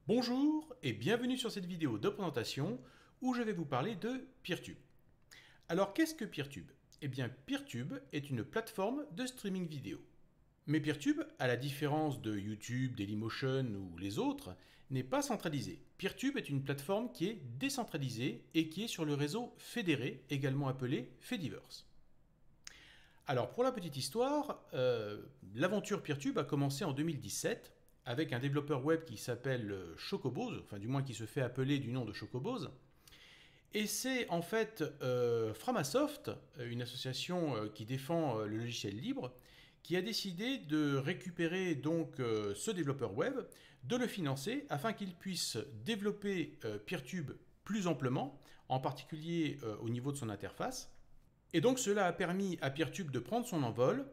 Bonjour et bienvenue sur cette vidéo de présentation où je vais vous parler de Peertube. Alors qu'est-ce que Peertube? Eh bien Peertube est une plateforme de streaming vidéo. Mais Peertube, à la différence de YouTube, Dailymotion ou les autres, n'est pas centralisé. Peertube est une plateforme qui est décentralisée et qui est sur le réseau fédéré, également appelé Fediverse. Alors pour la petite histoire, l'aventure Peertube a commencé en 2017 avec un développeur web qui s'appelle Chocobos, enfin du moins qui se fait appeler du nom de Chocobos. Et c'est en fait Framasoft, une association qui défend le logiciel libre, qui a décidé de récupérer donc ce développeur web, de le financer afin qu'il puisse développer Peertube plus amplement, en particulier au niveau de son interface. Et donc cela a permis à Peertube de prendre son envol,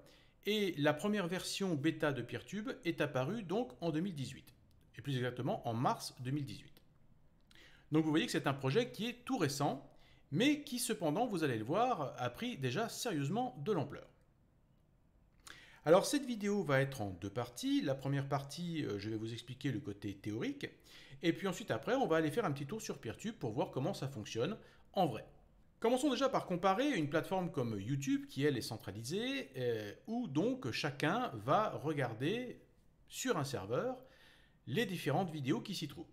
et la première version bêta de Peertube est apparue donc en 2018, et plus exactement en mars 2018. Donc vous voyez que c'est un projet qui est tout récent, mais qui cependant, vous allez le voir, a pris déjà sérieusement de l'ampleur. Alors cette vidéo va être en deux parties. La première partie, je vais vous expliquer le côté théorique, et puis ensuite après, on va aller faire un petit tour sur Peertube pour voir comment ça fonctionne en vrai. Commençons déjà par comparer une plateforme comme YouTube, qui elle est centralisée, où donc chacun va regarder sur un serveur les différentes vidéos qui s'y trouvent.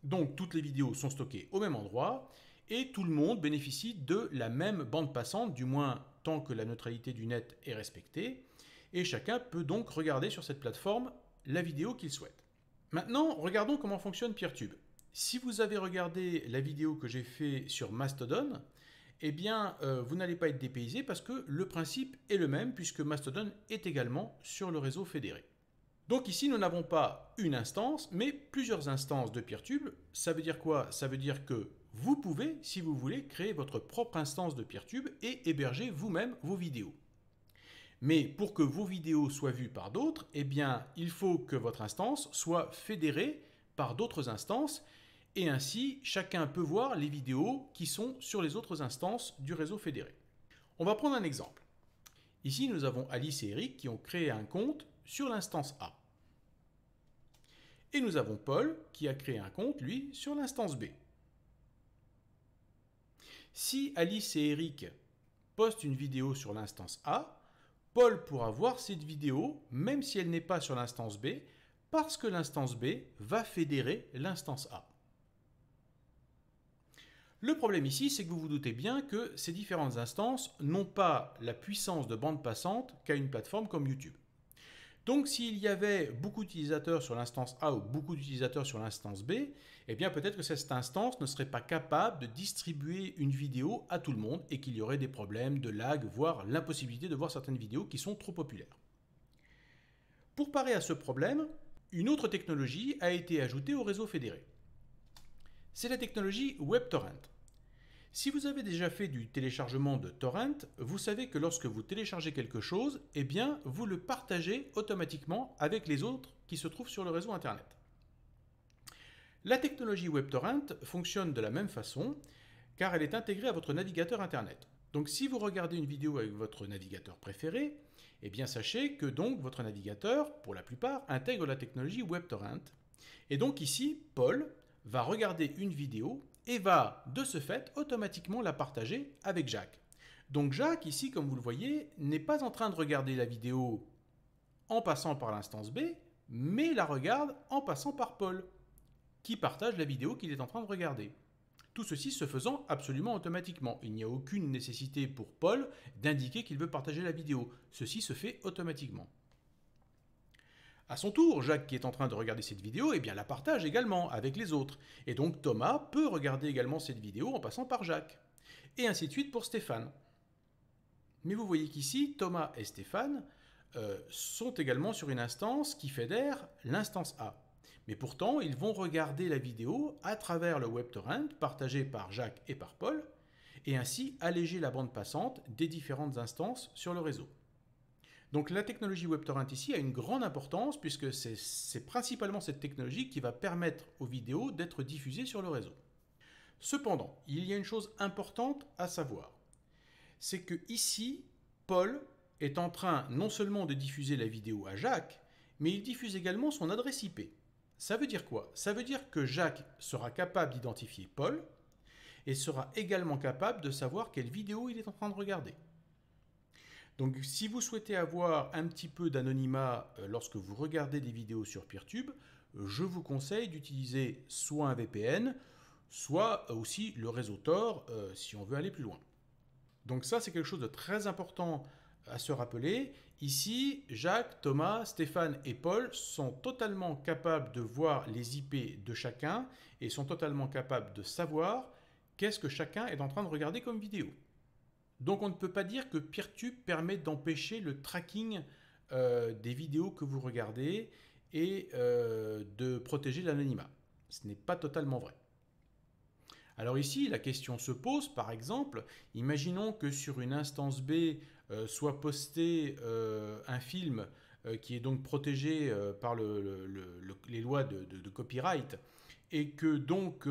Donc toutes les vidéos sont stockées au même endroit, et tout le monde bénéficie de la même bande passante, du moins tant que la neutralité du net est respectée, et chacun peut donc regarder sur cette plateforme la vidéo qu'il souhaite. Maintenant, regardons comment fonctionne Peertube. Si vous avez regardé la vidéo que j'ai faite sur Mastodon, eh bien, vous n'allez pas être dépaysé parce que le principe est le même puisque Mastodon est également sur le réseau fédéré. Donc ici, nous n'avons pas une instance, mais plusieurs instances de Peertube. Ça veut dire quoi? Ça veut dire que vous pouvez, si vous voulez, créer votre propre instance de Peertube et héberger vous-même vos vidéos. Mais pour que vos vidéos soient vues par d'autres, eh bien, il faut que votre instance soit fédérée par d'autres instances, et ainsi, chacun peut voir les vidéos qui sont sur les autres instances du réseau fédéré. On va prendre un exemple. Ici, nous avons Alice et Eric qui ont créé un compte sur l'instance A. Et nous avons Paul qui a créé un compte, lui, sur l'instance B. Si Alice et Eric postent une vidéo sur l'instance A, Paul pourra voir cette vidéo même si elle n'est pas sur l'instance B, parce que l'instance B va fédérer l'instance A. Le problème ici, c'est que vous vous doutez bien que ces différentes instances n'ont pas la puissance de bande passante qu'a une plateforme comme YouTube. Donc s'il y avait beaucoup d'utilisateurs sur l'instance A ou beaucoup d'utilisateurs sur l'instance B, eh bien peut-être que cette instance ne serait pas capable de distribuer une vidéo à tout le monde et qu'il y aurait des problèmes de lag, voire l'impossibilité de voir certaines vidéos qui sont trop populaires. Pour parer à ce problème, une autre technologie a été ajoutée au réseau fédéré. C'est la technologie WebTorrent. Si vous avez déjà fait du téléchargement de torrent, vous savez que lorsque vous téléchargez quelque chose, eh bien, vous le partagez automatiquement avec les autres qui se trouvent sur le réseau Internet. La technologie WebTorrent fonctionne de la même façon, car elle est intégrée à votre navigateur Internet. Donc si vous regardez une vidéo avec votre navigateur préféré, eh bien sachez que donc votre navigateur, pour la plupart, intègre la technologie WebTorrent. Et donc ici, Paul va regarder une vidéo et va, de ce fait, automatiquement la partager avec Jacques. Donc Jacques, ici, comme vous le voyez, n'est pas en train de regarder la vidéo en passant par l'instance B, mais la regarde en passant par Paul, qui partage la vidéo qu'il est en train de regarder. Tout ceci se faisant absolument automatiquement. Il n'y a aucune nécessité pour Paul d'indiquer qu'il veut partager la vidéo. Ceci se fait automatiquement. À son tour, Jacques, qui est en train de regarder cette vidéo, eh bien, la partage également avec les autres. Et donc Thomas peut regarder également cette vidéo en passant par Jacques. Et ainsi de suite pour Stéphane. Mais vous voyez qu'ici, Thomas et Stéphane sont également sur une instance qui fédère l'instance A. Mais pourtant, ils vont regarder la vidéo à travers le WebTorrent partagé par Jacques et par Paul, et ainsi alléger la bande passante des différentes instances sur le réseau. Donc la technologie WebTorrent ici a une grande importance puisque c'est principalement cette technologie qui va permettre aux vidéos d'être diffusées sur le réseau. Cependant, il y a une chose importante à savoir. C'est que ici, Paul est en train non seulement de diffuser la vidéo à Jacques, mais il diffuse également son adresse IP. Ça veut dire quoi? Ça veut dire que Jacques sera capable d'identifier Paul et sera également capable de savoir quelle vidéo il est en train de regarder. Donc si vous souhaitez avoir un petit peu d'anonymat lorsque vous regardez des vidéos sur Peertube, je vous conseille d'utiliser soit un VPN, soit aussi le réseau Tor si on veut aller plus loin. Donc ça, c'est quelque chose de très important à se rappeler. Ici, Jacques, Thomas, Stéphane et Paul sont totalement capables de voir les IP de chacun et sont totalement capables de savoir qu'est-ce que chacun est en train de regarder comme vidéo. Donc on ne peut pas dire que Peertube permet d'empêcher le tracking des vidéos que vous regardez et de protéger l'anonymat. Ce n'est pas totalement vrai. Alors ici, la question se pose, par exemple, imaginons que sur une instance B soit posté un film qui est donc protégé par les lois de copyright et que donc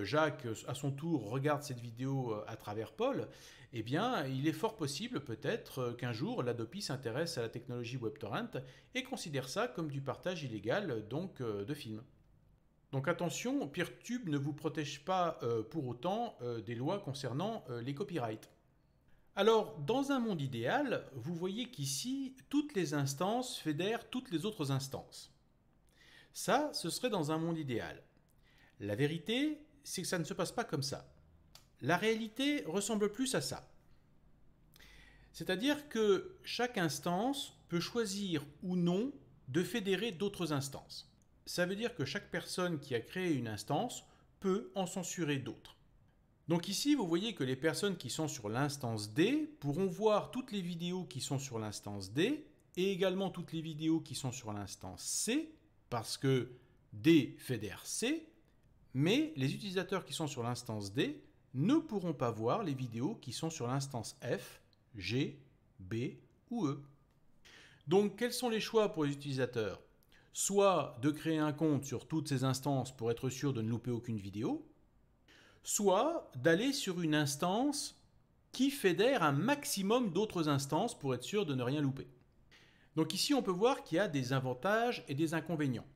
Jacques, à son tour, regarde cette vidéo à travers Paul, eh bien, il est fort possible peut-être qu'un jour, l'Adopi s'intéresse à la technologie WebTorrent et considère ça comme du partage illégal donc, de films. Donc attention, Peertube ne vous protège pas pour autant des lois concernant les copyrights. Alors, dans un monde idéal, vous voyez qu'ici, toutes les instances fédèrent toutes les autres instances. Ça, ce serait dans un monde idéal. La vérité, c'est que ça ne se passe pas comme ça. La réalité ressemble plus à ça. C'est-à-dire que chaque instance peut choisir ou non de fédérer d'autres instances. Ça veut dire que chaque personne qui a créé une instance peut en censurer d'autres. Donc ici, vous voyez que les personnes qui sont sur l'instance D pourront voir toutes les vidéos qui sont sur l'instance D et également toutes les vidéos qui sont sur l'instance C, parce que D fédère C, mais les utilisateurs qui sont sur l'instance D ne pourront pas voir les vidéos qui sont sur l'instance F, G, B ou E. Donc quels sont les choix pour les utilisateurs? Soit de créer un compte sur toutes ces instances pour être sûr de ne louper aucune vidéo, soit d'aller sur une instance qui fédère un maximum d'autres instances pour être sûr de ne rien louper. Donc ici, on peut voir qu'il y a des avantages et des inconvénients.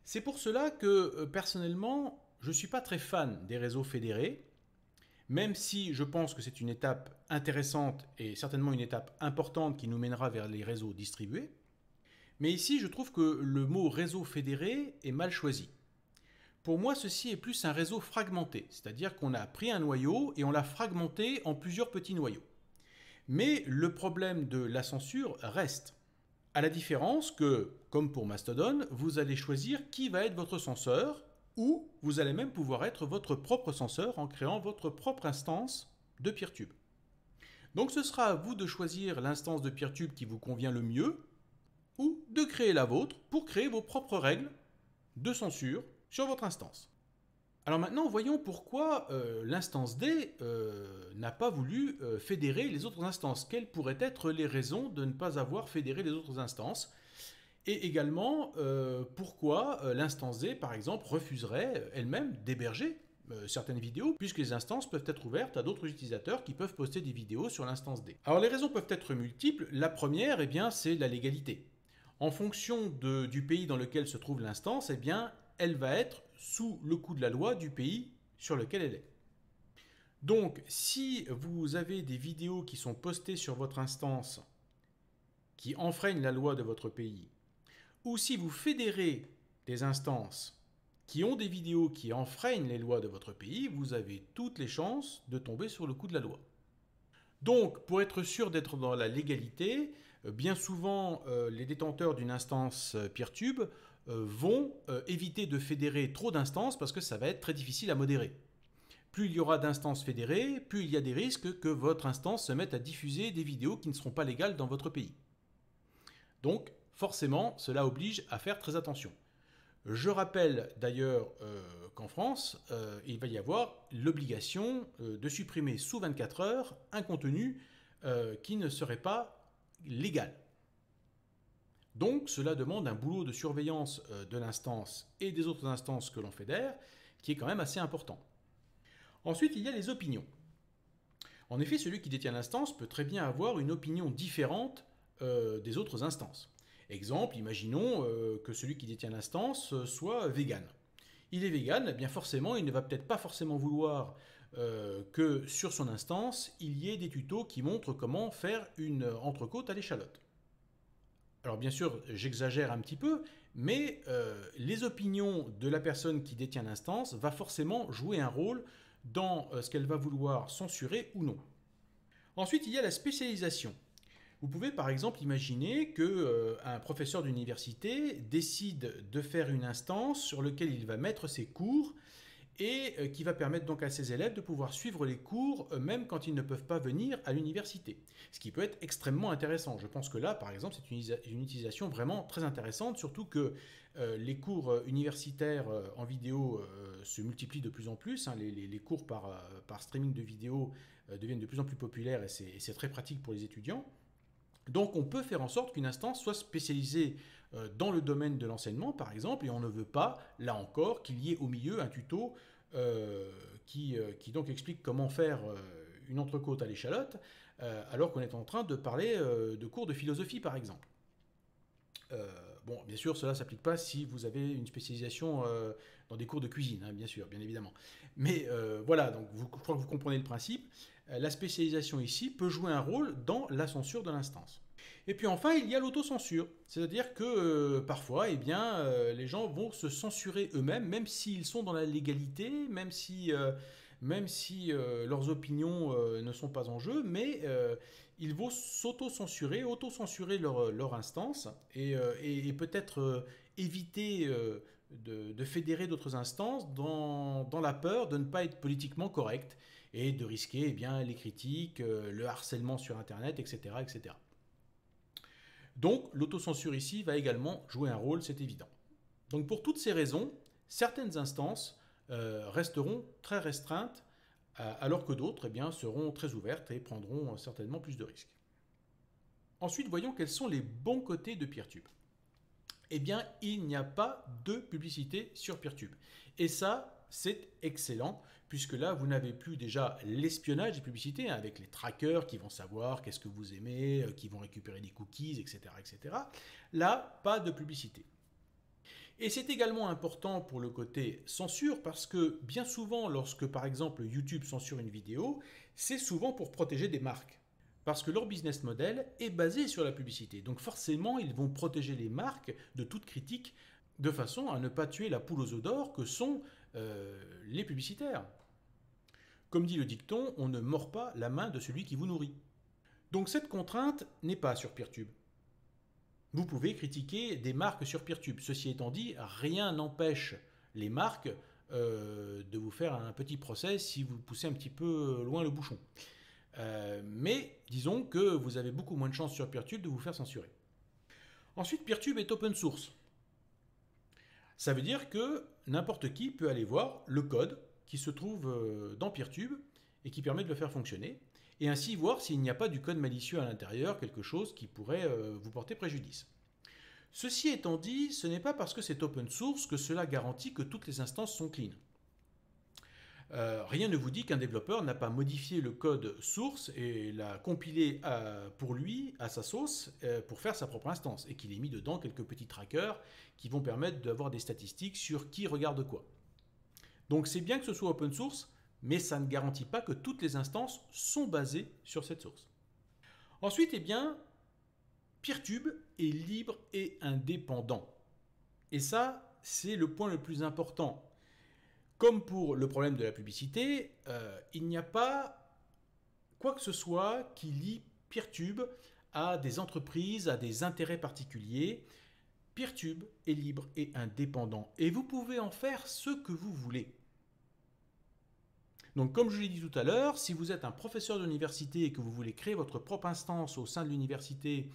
C'est pour cela que, personnellement, je ne suis pas très fan des réseaux fédérés, même si je pense que c'est une étape intéressante et certainement une étape importante qui nous mènera vers les réseaux distribués. Mais ici, je trouve que le mot réseau fédéré est mal choisi. Pour moi, ceci est plus un réseau fragmenté, c'est-à-dire qu'on a pris un noyau et on l'a fragmenté en plusieurs petits noyaux. Mais le problème de la censure reste. À la différence que, comme pour Mastodon, vous allez choisir qui va être votre censeur, ou vous allez même pouvoir être votre propre censeur en créant votre propre instance de Peertube. Donc ce sera à vous de choisir l'instance de Peertube qui vous convient le mieux, ou de créer la vôtre pour créer vos propres règles de censure sur votre instance. Alors maintenant, voyons pourquoi l'instance D n'a pas voulu fédérer les autres instances. Quelles pourraient être les raisons de ne pas avoir fédéré les autres instances? Et également, pourquoi l'instance D, par exemple, refuserait elle-même d'héberger certaines vidéos, puisque les instances peuvent être ouvertes à d'autres utilisateurs qui peuvent poster des vidéos sur l'instance D. Alors les raisons peuvent être multiples. La première, c'est la légalité. En fonction du pays dans lequel se trouve l'instance, elle va être sous le coup de la loi du pays sur lequel elle est. Donc, si vous avez des vidéos qui sont postées sur votre instance qui enfreignent la loi de votre pays, ou si vous fédérez des instances qui ont des vidéos qui enfreignent les lois de votre pays, vous avez toutes les chances de tomber sur le coup de la loi. Donc, pour être sûr d'être dans la légalité, bien souvent, les détenteurs d'une instance Peertube vont éviter de fédérer trop d'instances parce que ça va être très difficile à modérer. Plus il y aura d'instances fédérées, plus il y a des risques que votre instance se mette à diffuser des vidéos qui ne seront pas légales dans votre pays. Donc, forcément, cela oblige à faire très attention. Je rappelle d'ailleurs qu'en France, il va y avoir l'obligation de supprimer sous 24 heures un contenu qui ne serait pas légal. Donc cela demande un boulot de surveillance de l'instance et des autres instances que l'on fédère qui est quand même assez important. Ensuite, il y a les opinions. En effet, celui qui détient l'instance peut très bien avoir une opinion différente des autres instances. Exemple, imaginons que celui qui détient l'instance soit vegan. Il est vegan, eh bien forcément, il ne va peut-être pas forcément vouloir que sur son instance, il y ait des tutos qui montrent comment faire une entrecôte à l'échalote. Alors bien sûr, j'exagère un petit peu, mais les opinions de la personne qui détient l'instance va forcément jouer un rôle dans ce qu'elle va vouloir censurer ou non. Ensuite, il y a la spécialisation. Vous pouvez par exemple imaginer qu'un professeur d'université décide de faire une instance sur laquelle il va mettre ses cours et qui va permettre donc à ses élèves de pouvoir suivre les cours même quand ils ne peuvent pas venir à l'université. Ce qui peut être extrêmement intéressant. Je pense que là, par exemple, c'est une utilisation vraiment très intéressante, surtout que les cours universitaires en vidéo se multiplient de plus en plus. Hein. Les cours par streaming de vidéo deviennent de plus en plus populaires et c'est très pratique pour les étudiants. Donc on peut faire en sorte qu'une instance soit spécialisée dans le domaine de l'enseignement, par exemple, et on ne veut pas, là encore, qu'il y ait au milieu un tuto qui donc explique comment faire une entrecôte à l'échalote, alors qu'on est en train de parler de cours de philosophie, par exemple. Bon, bien sûr, cela ne s'applique pas si vous avez une spécialisation dans des cours de cuisine, hein, bien sûr, bien évidemment. Mais voilà, donc je crois que vous comprenez le principe. La spécialisation ici peut jouer un rôle dans la censure de l'instance. Et puis enfin, il y a l'autocensure. C'est-à-dire que parfois, eh bien, les gens vont se censurer eux-mêmes, même s'ils sont dans la légalité, même si leurs opinions ne sont pas en jeu, mais ils vont s'auto-censurer, auto-censurer leur instance et peut-être éviter de fédérer d'autres instances dans la peur de ne pas être politiquement correct et de risquer eh bien, les critiques, le harcèlement sur Internet, etc. etc. Donc l'autocensure ici va également jouer un rôle, c'est évident. Donc pour toutes ces raisons, certaines instances resteront très restreintes alors que d'autres eh bien, seront très ouvertes et prendront certainement plus de risques. Ensuite, voyons quels sont les bons côtés de Peertube. Eh bien, il n'y a pas de publicité sur Peertube. Et ça, c'est excellent, puisque là, vous n'avez plus déjà l'espionnage des publicités, hein, avec les trackers qui vont savoir qu'est-ce que vous aimez, qui vont récupérer des cookies, etc., etc. Là, pas de publicité. Et c'est également important pour le côté censure parce que bien souvent, lorsque par exemple YouTube censure une vidéo, c'est souvent pour protéger des marques. Parce que leur business model est basé sur la publicité. Donc forcément, ils vont protéger les marques de toute critique de façon à ne pas tuer la poule aux œufs d'or que sont les publicitaires. Comme dit le dicton, on ne mord pas la main de celui qui vous nourrit. Donc cette contrainte n'est pas sur Peertube. Vous pouvez critiquer des marques sur Peertube. Ceci étant dit, rien n'empêche les marques de vous faire un petit procès si vous poussez un petit peu loin le bouchon. Mais disons que vous avez beaucoup moins de chances sur Peertube de vous faire censurer. Ensuite, Peertube est open source. Ça veut dire que n'importe qui peut aller voir le code qui se trouve dans Peertube et qui permet de le faire fonctionner, et ainsi voir s'il n'y a pas du code malicieux à l'intérieur, quelque chose qui pourrait vous porter préjudice. Ceci étant dit, ce n'est pas parce que c'est open source que cela garantit que toutes les instances sont clean. Rien ne vous dit qu'un développeur n'a pas modifié le code source et l'a compilé pour lui, à sa sauce, pour faire sa propre instance, et qu'il ait mis dedans quelques petits trackers qui vont permettre d'avoir des statistiques sur qui regarde quoi. Donc c'est bien que ce soit open source, mais ça ne garantit pas que toutes les instances sont basées sur cette source. Ensuite, eh bien, Peertube est libre et indépendant. Et ça, c'est le point le plus important. Comme pour le problème de la publicité, il n'y a pas quoi que ce soit qui lie Peertube à des entreprises, à des intérêts particuliers. Peertube est libre et indépendant. Et vous pouvez en faire ce que vous voulez. Donc comme je l'ai dit tout à l'heure, si vous êtes un professeur d'université et que vous voulez créer votre propre instance au sein de l'université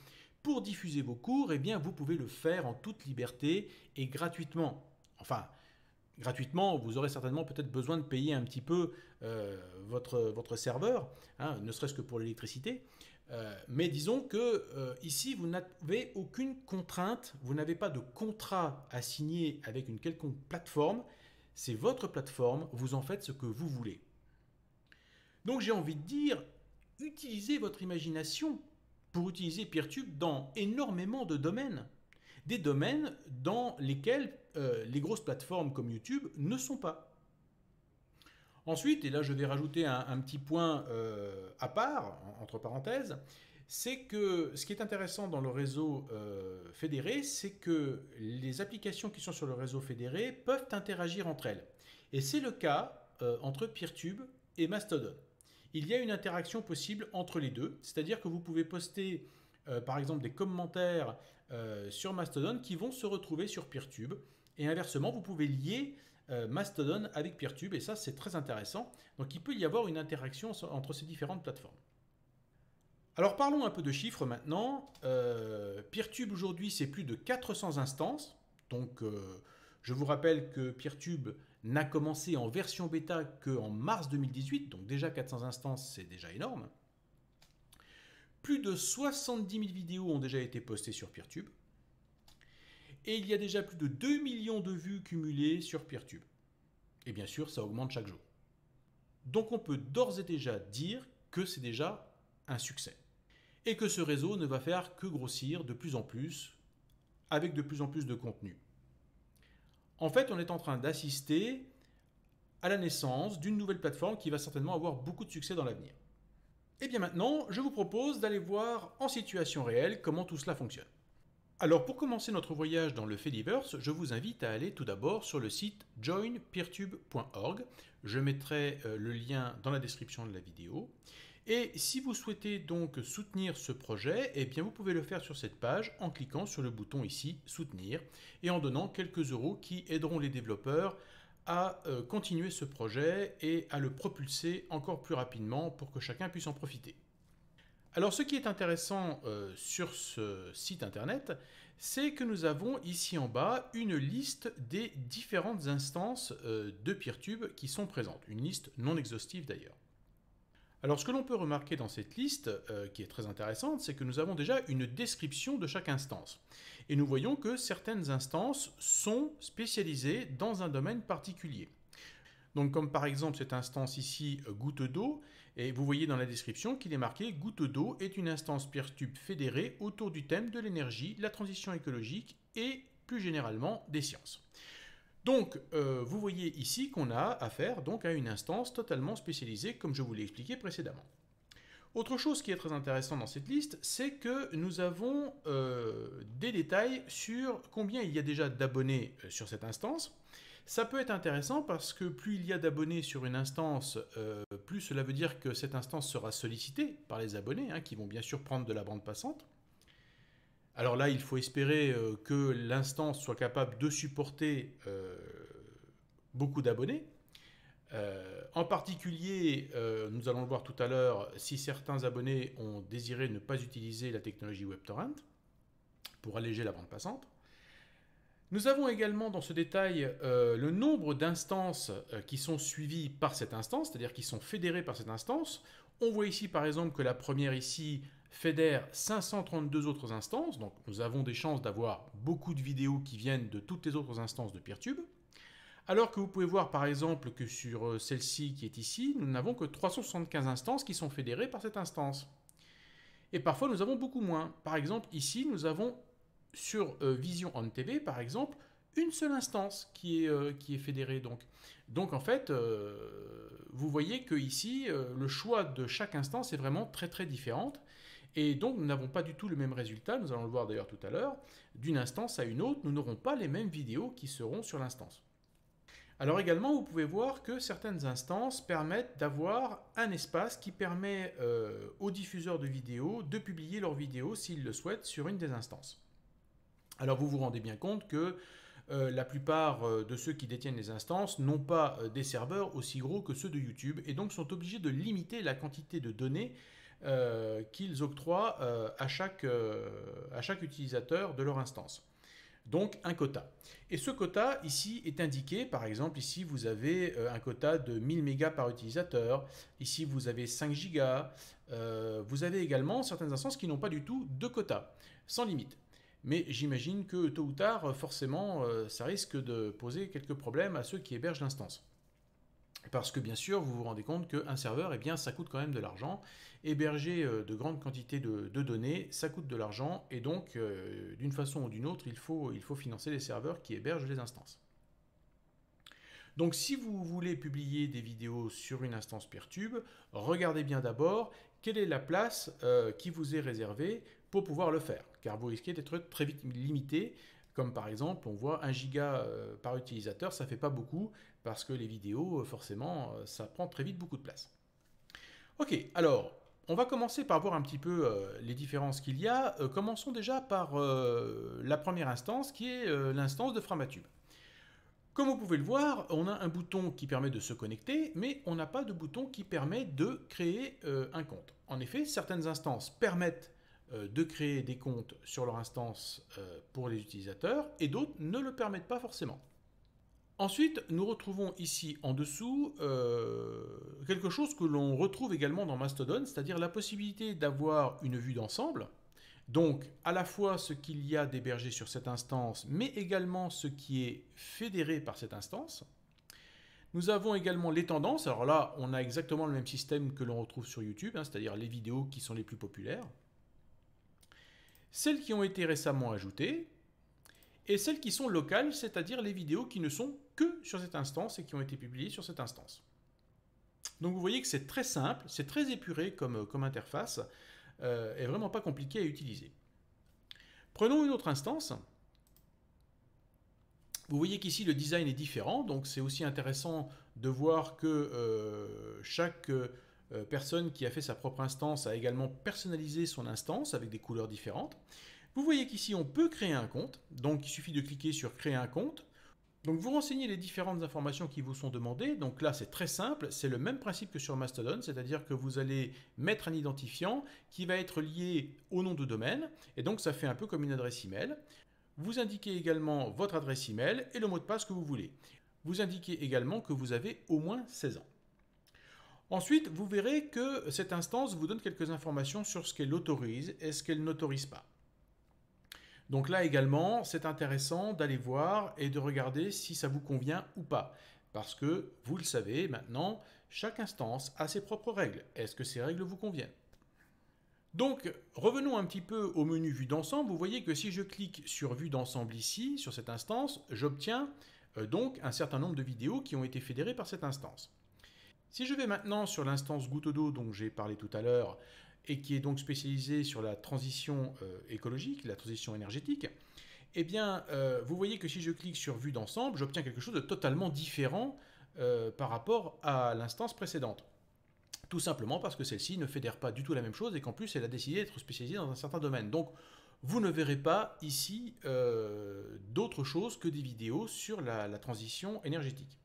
pour diffuser vos cours, eh bien vous pouvez le faire en toute liberté et gratuitement. Enfin, gratuitement, vous aurez certainement peut-être besoin de payer un petit peu votre serveur, hein, ne serait-ce que pour l'électricité. Mais disons que ici, vous n'avez aucune contrainte, vous n'avez pas de contrat à signer avec une quelconque plateforme. C'est votre plateforme, vous en faites ce que vous voulez. Donc j'ai envie de dire, utilisez votre imagination pour utiliser Peertube dans énormément de domaines. des domaines dans lesquels les grosses plateformes comme YouTube ne sont pas. Ensuite, et là je vais rajouter un petit point à part, entre parenthèses, c'est que ce qui est intéressant dans le réseau fédéré, c'est que les applications qui sont sur le réseau fédéré peuvent interagir entre elles. Et c'est le cas entre Peertube et Mastodon. Il y a une interaction possible entre les deux, c'est-à-dire que vous pouvez poster par exemple des commentaires sur Mastodon qui vont se retrouver sur Peertube, et inversement vous pouvez lier Mastodon avec Peertube, et ça c'est très intéressant. Donc il peut y avoir une interaction entre ces différentes plateformes. Alors parlons un peu de chiffres maintenant. Peertube aujourd'hui c'est plus de 400 instances, donc je vous rappelle que Peertube n'a commencé en version bêta qu'en mars 2018, donc déjà 400 instances c'est déjà énorme. Plus de 70 000 vidéos ont déjà été postées sur Peertube. Et il y a déjà plus de 2 millions de vues cumulées sur Peertube. Et bien sûr, ça augmente chaque jour. Donc on peut d'ores et déjà dire que c'est déjà un succès. Et que ce réseau ne va faire que grossir de plus en plus, avec de plus en plus de contenu. En fait, on est en train d'assister à la naissance d'une nouvelle plateforme qui va certainement avoir beaucoup de succès dans l'avenir. Et bien maintenant, je vous propose d'aller voir en situation réelle comment tout cela fonctionne. Alors pour commencer notre voyage dans le Fediverse, je vous invite à aller tout d'abord sur le site joinpeertube.org. Je mettrai le lien dans la description de la vidéo. Et si vous souhaitez donc soutenir ce projet, eh bien vous pouvez le faire sur cette page en cliquant sur le bouton ici « Soutenir » et en donnant quelques euros qui aideront les développeurs à continuer ce projet et à le propulser encore plus rapidement pour que chacun puisse en profiter. Alors ce qui est intéressant sur ce site internet, c'est que nous avons ici en bas une liste des différentes instances de Peertube qui sont présentes, une liste non exhaustive d'ailleurs. Alors ce que l'on peut remarquer dans cette liste, qui est très intéressante, c'est que nous avons déjà une description de chaque instance. Et nous voyons que certaines instances sont spécialisées dans un domaine particulier. Donc comme par exemple cette instance ici, goutte d'eau, et vous voyez dans la description qu'il est marqué « Goutte d'eau est une instance Peertube fédérée autour du thème de l'énergie, la transition écologique et plus généralement des sciences ». Donc vous voyez ici qu'on a affaire donc à une instance totalement spécialisée comme je vous l'ai expliqué précédemment. Autre chose qui est très intéressant dans cette liste, c'est que nous avons des détails sur combien il y a déjà d'abonnés sur cette instance. Ça peut être intéressant parce que plus il y a d'abonnés sur une instance, plus cela veut dire que cette instance sera sollicitée par les abonnés, qui vont bien sûr prendre de la bande passante. Alors là, il faut espérer que l'instance soit capable de supporter beaucoup d'abonnés. En particulier, nous allons le voir tout à l'heure, si certains abonnés ont désiré ne pas utiliser la technologie WebTorrent pour alléger la bande passante. Nous avons également dans ce détail le nombre d'instances qui sont suivies par cette instance, c'est-à-dire qui sont fédérées par cette instance. On voit ici par exemple que la première ici fédère 532 autres instances, donc nous avons des chances d'avoir beaucoup de vidéos qui viennent de toutes les autres instances de Peertube. Alors que vous pouvez voir par exemple que sur celle-ci qui est ici, nous n'avons que 375 instances qui sont fédérées par cette instance. Et parfois nous avons beaucoup moins. Par exemple ici nous avons sur Vision on TV par exemple une seule instance qui est fédérée. Donc en fait vous voyez que ici le choix de chaque instance est vraiment très très différente. Et donc nous n'avons pas du tout le même résultat, nous allons le voir d'ailleurs tout à l'heure, d'une instance à une autre, nous n'aurons pas les mêmes vidéos qui seront sur l'instance. Alors également, vous pouvez voir que certaines instances permettent d'avoir un espace qui permet aux diffuseurs de vidéos de publier leurs vidéos s'ils le souhaitent sur une des instances. Alors vous vous rendez bien compte que la plupart de ceux qui détiennent les instances n'ont pas des serveurs aussi gros que ceux de YouTube et donc sont obligés de limiter la quantité de données qu'ils octroient à chaque utilisateur de leur instance. Donc un quota. Et ce quota ici est indiqué, par exemple ici vous avez un quota de 1000 mégas par utilisateur, ici vous avez 5 gigas, vous avez également certaines instances qui n'ont pas du tout de quota, sans limite. Mais j'imagine que tôt ou tard, forcément, ça risque de poser quelques problèmes à ceux qui hébergent l'instance. Parce que bien sûr, vous vous rendez compte qu'un serveur, eh bien, ça coûte quand même de l'argent. Héberger de grandes quantités de données, ça coûte de l'argent. Et donc, d'une façon ou d'une autre, il faut financer les serveurs qui hébergent les instances. Donc si vous voulez publier des vidéos sur une instance Peertube, regardez bien d'abord quelle est la place qui vous est réservée pour pouvoir le faire. Car vous risquez d'être très vite limité. Comme par exemple, on voit 1 giga par utilisateur, ça ne fait pas beaucoup, parce que les vidéos, forcément, ça prend très vite beaucoup de place. Ok, alors, on va commencer par voir un petit peu les différences qu'il y a. Commençons déjà par la première instance, qui est l'instance de Framatube. Comme vous pouvez le voir, on a un bouton qui permet de se connecter, mais on n'a pas de bouton qui permet de créer un compte. En effet, certaines instances permettent de créer des comptes sur leur instance pour les utilisateurs, et d'autres ne le permettent pas forcément. Ensuite, nous retrouvons ici en dessous quelque chose que l'on retrouve également dans Mastodon, c'est-à-dire la possibilité d'avoir une vue d'ensemble. Donc, à la fois ce qu'il y a d'hébergé sur cette instance, mais également ce qui est fédéré par cette instance. Nous avons également les tendances. Alors là, on a exactement le même système que l'on retrouve sur YouTube, c'est-à-dire les vidéos qui sont les plus populaires. Celles qui ont été récemment ajoutées, et celles qui sont locales, c'est-à-dire les vidéos qui ne sont que sur cette instance et qui ont été publiées sur cette instance. Donc vous voyez que c'est très simple, c'est très épuré comme interface, et vraiment pas compliqué à utiliser. Prenons une autre instance. Vous voyez qu'ici le design est différent, donc c'est aussi intéressant de voir que chaque personne qui a fait sa propre instance a également personnalisé son instance avec des couleurs différentes. Vous voyez qu'ici on peut créer un compte, donc il suffit de cliquer sur créer un compte. Donc vous renseignez les différentes informations qui vous sont demandées. Donc là c'est très simple, c'est le même principe que sur Mastodon, c'est-à-dire que vous allez mettre un identifiant qui va être lié au nom de domaine, et donc ça fait un peu comme une adresse email. Vous indiquez également votre adresse email et le mot de passe que vous voulez. Vous indiquez également que vous avez au moins 16 ans. Ensuite, vous verrez que cette instance vous donne quelques informations sur ce qu'elle autorise et ce qu'elle n'autorise pas. Donc là également, c'est intéressant d'aller voir et de regarder si ça vous convient ou pas. Parce que, vous le savez maintenant, chaque instance a ses propres règles. Est-ce que ces règles vous conviennent? Donc, revenons un petit peu au menu vue d'ensemble. Vous voyez que si je clique sur vue d'ensemble ici, sur cette instance, j'obtiens donc un certain nombre de vidéos qui ont été fédérées par cette instance. Si je vais maintenant sur l'instance goutte d'eau dont j'ai parlé tout à l'heure, et qui est donc spécialisée sur la transition écologique, la transition énergétique, eh bien, vous voyez que si je clique sur vue d'ensemble, j'obtiens quelque chose de totalement différent par rapport à l'instance précédente. Tout simplement parce que celle-ci ne fédère pas du tout la même chose et qu'en plus, elle a décidé d'être spécialisée dans un certain domaine. Donc, vous ne verrez pas ici d'autre chose que des vidéos sur la transition énergétique.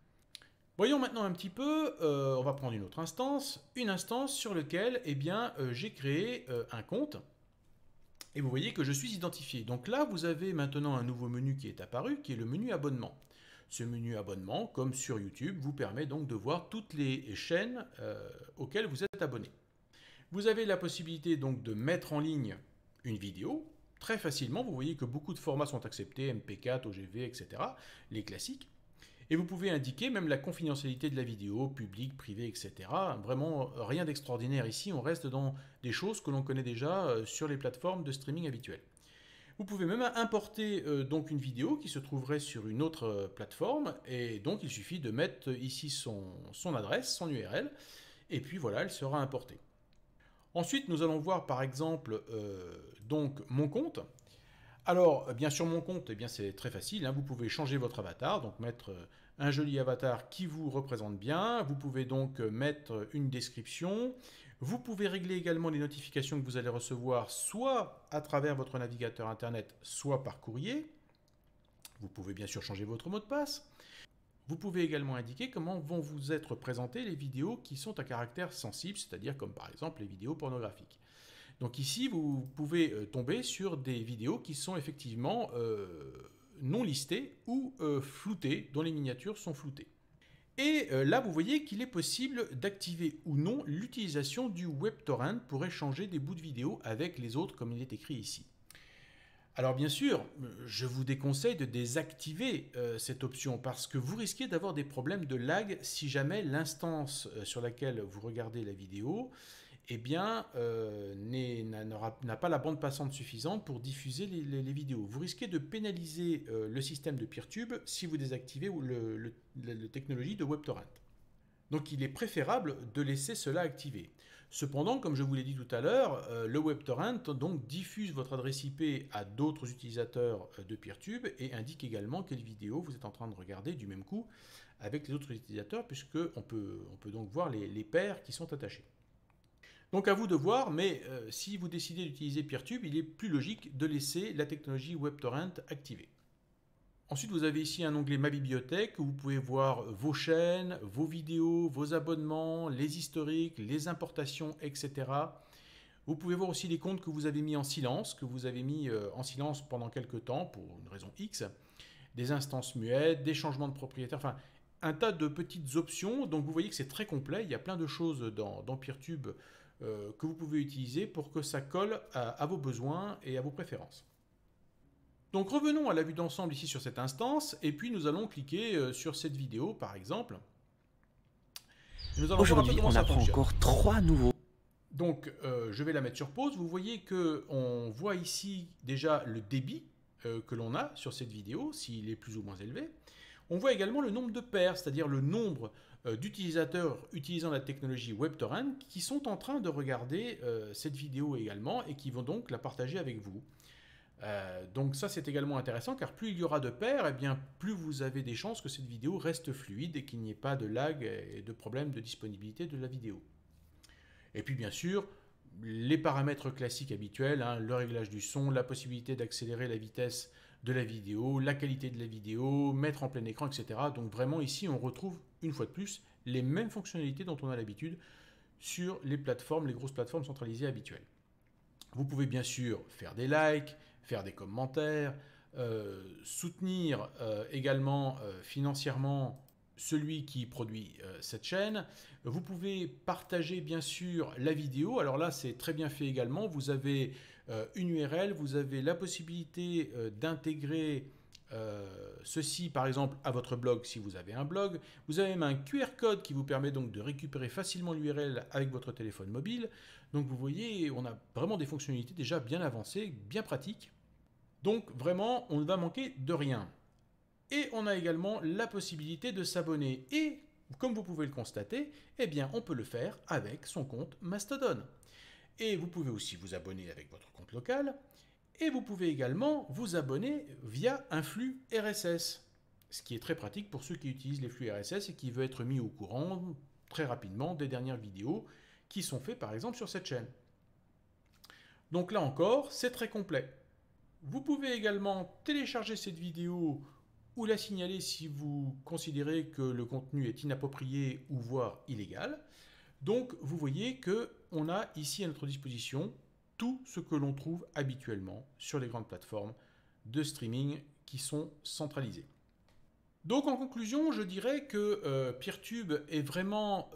Voyons maintenant un petit peu, on va prendre une autre instance sur laquelle j'ai créé un compte. Et vous voyez que je suis identifié. Donc là, vous avez maintenant un nouveau menu qui est apparu, qui est le menu abonnement. Ce menu abonnement, comme sur YouTube, vous permet donc de voir toutes les chaînes auxquelles vous êtes abonné. Vous avez la possibilité donc de mettre en ligne une vidéo très facilement. Vous voyez que beaucoup de formats sont acceptés, MP4, OGV, etc. Les classiques. Et vous pouvez indiquer même la confidentialité de la vidéo, public, privé, etc. Vraiment rien d'extraordinaire ici, on reste dans des choses que l'on connaît déjà sur les plateformes de streaming habituelles. Vous pouvez même importer donc une vidéo qui se trouverait sur une autre plateforme, et donc il suffit de mettre ici son adresse, son URL, et puis voilà, elle sera importée. Ensuite, nous allons voir par exemple donc mon compte. Alors, bien sûr, mon compte, c'est très facile. Vous pouvez changer votre avatar, donc mettre un joli avatar qui vous représente bien. Vous pouvez donc mettre une description. Vous pouvez régler également les notifications que vous allez recevoir, soit à travers votre navigateur Internet, soit par courrier. Vous pouvez bien sûr changer votre mot de passe. Vous pouvez également indiquer comment vont vous être présentées les vidéos qui sont à caractère sensible, c'est-à-dire comme par exemple les vidéos pornographiques. Donc ici, vous pouvez tomber sur des vidéos qui sont effectivement non listées ou floutées, dont les miniatures sont floutées. Et là, vous voyez qu'il est possible d'activer ou non l'utilisation du WebTorrent pour échanger des bouts de vidéo avec les autres, comme il est écrit ici. Alors bien sûr, je vous déconseille de désactiver cette option parce que vous risquez d'avoir des problèmes de lag si jamais l'instance sur laquelle vous regardez la vidéo eh bien, n'a pas la bande passante suffisante pour diffuser les vidéos. Vous risquez de pénaliser le système de PeerTube si vous désactivez la technologie de WebTorrent. Donc il est préférable de laisser cela activé. Cependant, comme je vous l'ai dit tout à l'heure, le WebTorrent donc diffuse votre adresse IP à d'autres utilisateurs de PeerTube et indique également quelle vidéo vous êtes en train de regarder du même coup avec les autres utilisateurs, puisqu'on peut donc voir les paires qui sont attachés. Donc à vous de voir, mais si vous décidez d'utiliser PeerTube, il est plus logique de laisser la technologie WebTorrent activée. Ensuite, vous avez ici un onglet Ma bibliothèque où vous pouvez voir vos chaînes, vos vidéos, vos abonnements, les historiques, les importations, etc. Vous pouvez voir aussi les comptes que vous avez mis en silence, pendant quelques temps pour une raison X, des instances muettes, des changements de propriétaire, enfin un tas de petites options. Donc vous voyez que c'est très complet, il y a plein de choses dans PeerTube que vous pouvez utiliser pour que ça colle à vos besoins et à vos préférences. Donc revenons à la vue d'ensemble ici sur cette instance, et puis nous allons cliquer sur cette vidéo par exemple. Aujourd'hui, on apprend encore 3 nouveaux. Donc je vais la mettre sur pause. Vous voyez qu'on voit ici déjà le débit que l'on a sur cette vidéo, s'il est plus ou moins élevé. On voit également le nombre de paires, c'est-à-dire le nombre d'utilisateurs utilisant la technologie WebTorrent qui sont en train de regarder cette vidéo également et qui vont donc la partager avec vous. Donc ça c'est également intéressant car plus il y aura de paires, eh bien plus vous avez des chances que cette vidéo reste fluide et qu'il n'y ait pas de lag et de problème de disponibilité de la vidéo. Et puis bien sûr, les paramètres classiques habituels, le réglage du son, la possibilité d'accélérer la vitesse de la vidéo, la qualité de la vidéo, mettre en plein écran, etc. Donc vraiment ici on retrouve une fois de plus les mêmes fonctionnalités dont on a l'habitude sur les plateformes, les grosses plateformes centralisées habituelles. Vous pouvez bien sûr faire des likes, faire des commentaires, soutenir également financièrement celui qui produit cette chaîne. Vous pouvez partager bien sûr la vidéo. Alors là, c'est très bien fait également. Vous avez une URL, vous avez la possibilité d'intégrer ceci par exemple à votre blog si vous avez un blog. Vous avez même un QR code qui vous permet donc de récupérer facilement l'URL avec votre téléphone mobile. Donc vous voyez, on a vraiment des fonctionnalités déjà bien avancées, bien pratiques. Donc vraiment, on ne va manquer de rien. Et on a également la possibilité de s'abonner. Et comme vous pouvez le constater, eh bien on peut le faire avec son compte Mastodon. Et vous pouvez aussi vous abonner avec votre compte local. Et vous pouvez également vous abonner via un flux RSS. Ce qui est très pratique pour ceux qui utilisent les flux RSS et qui veulent être mis au courant très rapidement des dernières vidéos qui sont faites par exemple sur cette chaîne. Donc là encore, c'est très complet. Vous pouvez également télécharger cette vidéo ou la signaler si vous considérez que le contenu est inapproprié ou voire illégal. Donc vous voyez qu'on a ici à notre disposition tout ce que l'on trouve habituellement sur les grandes plateformes de streaming qui sont centralisées. Donc en conclusion, je dirais que PeerTube est vraiment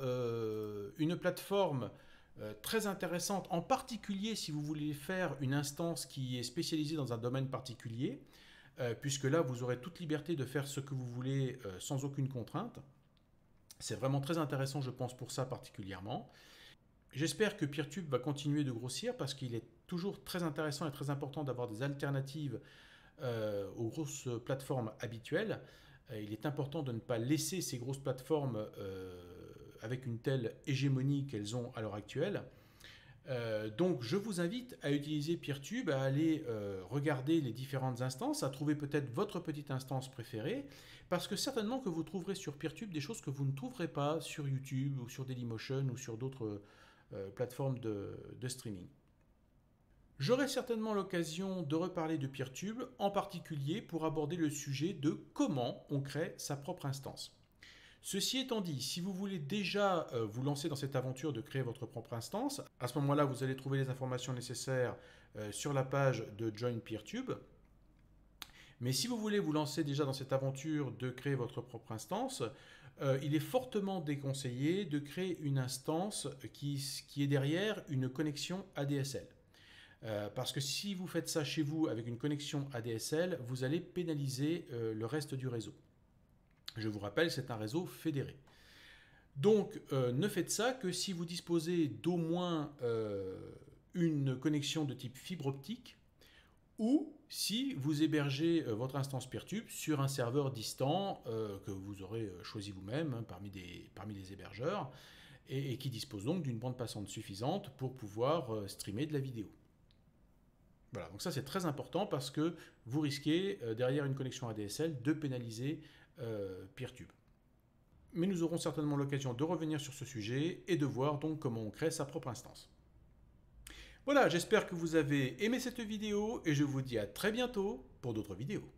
une plateforme très intéressante, en particulier si vous voulez faire une instance qui est spécialisée dans un domaine particulier, puisque là vous aurez toute liberté de faire ce que vous voulez sans aucune contrainte. C'est vraiment très intéressant, je pense, pour ça particulièrement. J'espère que PeerTube va continuer de grossir parce qu'il est toujours très intéressant et très important d'avoir des alternatives aux grosses plateformes habituelles. Il est important de ne pas laisser ces grosses plateformes avec une telle hégémonie qu'elles ont à l'heure actuelle. Donc je vous invite à utiliser PeerTube, à aller regarder les différentes instances, à trouver peut-être votre petite instance préférée, parce que certainement que vous trouverez sur PeerTube des choses que vous ne trouverez pas sur YouTube ou sur Dailymotion ou sur d'autres plateformes de streaming. J'aurai certainement l'occasion de reparler de PeerTube, en particulier pour aborder le sujet de comment on crée sa propre instance. Ceci étant dit, si vous voulez déjà vous lancer dans cette aventure de créer votre propre instance, à ce moment-là, vous allez trouver les informations nécessaires sur la page de Join PeerTube. Mais si vous voulez vous lancer déjà dans cette aventure de créer votre propre instance, il est fortement déconseillé de créer une instance qui est derrière une connexion ADSL. Parce que si vous faites ça chez vous avec une connexion ADSL, vous allez pénaliser le reste du réseau. Je vous rappelle, c'est un réseau fédéré. Donc, ne faites ça que si vous disposez d'au moins une connexion de type fibre optique ou si vous hébergez votre instance Peertube sur un serveur distant que vous aurez choisi vous-même parmi les hébergeurs et qui dispose donc d'une bande passante suffisante pour pouvoir streamer de la vidéo. Voilà, donc ça c'est très important parce que vous risquez, derrière une connexion ADSL, de pénaliser Peertube. Mais nous aurons certainement l'occasion de revenir sur ce sujet et de voir donc comment on crée sa propre instance. Voilà, j'espère que vous avez aimé cette vidéo et je vous dis à très bientôt pour d'autres vidéos.